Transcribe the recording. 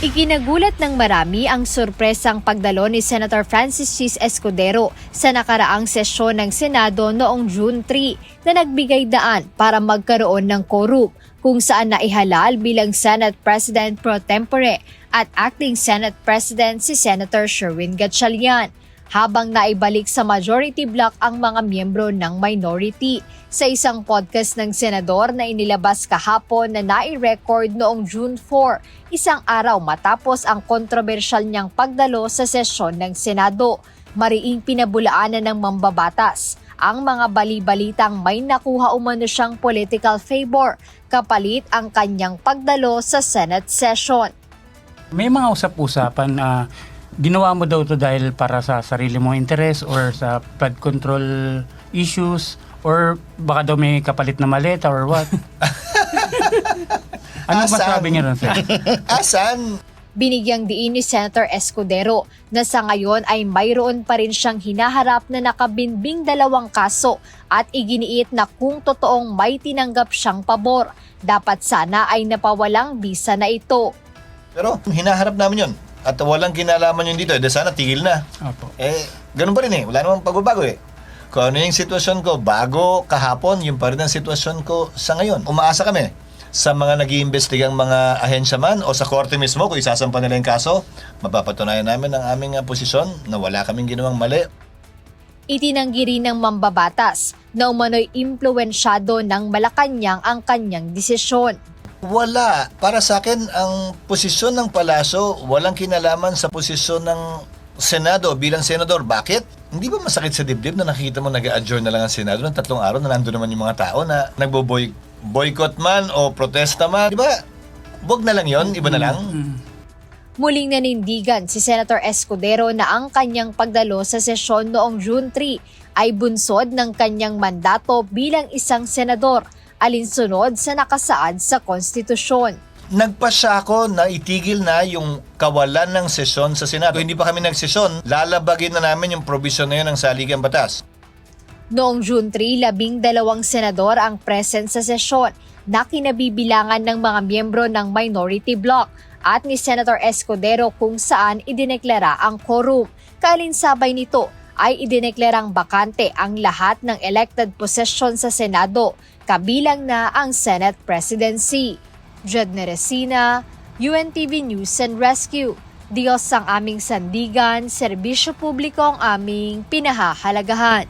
Ikinagulat ng marami ang sorpresang pagdalo ni Senator Francis Chis Escudero sa nakaraang sesyon ng Senado noong June 3 na nagbigay daan para magkaroon ng quorum kung saan naihalal bilang Senate President pro tempore at Acting Senate President si Senator Sherwin Gatchalian, habang naibalik sa majority block ang mga miyembro ng minority. Sa isang podcast ng senador na inilabas kahapon na nai-record noong June 4, isang araw matapos ang kontrobersyal niyang pagdalo sa sesyon ng Senado, mariing pinabulaanan ng mambabatas ang mga bali-balitang may nakuha umano siyang political favor kapalit ang kanyang pagdalo sa Senate session. May mga usap-usapan na ginawa mo daw to dahil para sa sarili mong interes or sa flood control issues or baka daw may kapalit na maleta or what? Anong masabi niya ron, sir? Asan? Binigyang diin ni Senator Escudero na sa ngayon ay mayroon pa rin siyang hinaharap na nakabinbing 2 kaso at iginiit na kung totoong may tinanggap siyang pabor, dapat sana ay napawalang bisa na ito. Pero hinaharap namin yun. At walang kinalaman yun dito. Sana tigil na. Opo. Ganun pa rin eh. Wala namang pagbabago eh. Kung ano yung sitwasyon ko bago kahapon, yung pa rin ang sitwasyon ko sa ngayon. Umaasa kami sa mga nag-iimbestigang mga ahensya man o sa korte mismo kung isasampa nila yung kaso, mapapatunayan namin ang aming posisyon na wala kaming ginawang mali. Itinanggi rin ng mambabatas na umano'y impluwensyado ng Malacanang ang kanyang desisyon. Wala. Para sa akin, ang posisyon ng palasyo walang kinalaman sa posisyon ng Senado bilang senador. Bakit? Hindi ba masakit sa dibdib na nakikita mo nag-adjourn na lang ang Senado ng 3 araw na nandun naman yung mga tao na nagbo-boycott man o protesta man? Di ba? Wag na lang yon, iba na lang. Muling nanindigan si Senator Escudero na ang kanyang pagdalo sa sesyon noong June 3 ay bunsod ng kanyang mandato bilang isang senador, alinsunod sa nakasaad sa konstitusyon. Nagpasya ako na itigil na yung kawalan ng sesyon sa Senado. Hindi pa kami nagsesyon, lalabagin na namin yung provision na yun ng saligang batas. Noong June 3, 12 senador ang present sa sesyon na kinabibilangan ng mga miyembro ng minority bloc at ni Senator Escudero kung saan idineklara ang quorum. Kalinsabay nito ay idineklarang bakante ang lahat ng elected position sa Senado, kabilang na ang Senate Presidency. Jed Neresina, UNTV News and Rescue. Diyos ang aming sandigan, serbisyo publiko ang aming pinahahalagahan.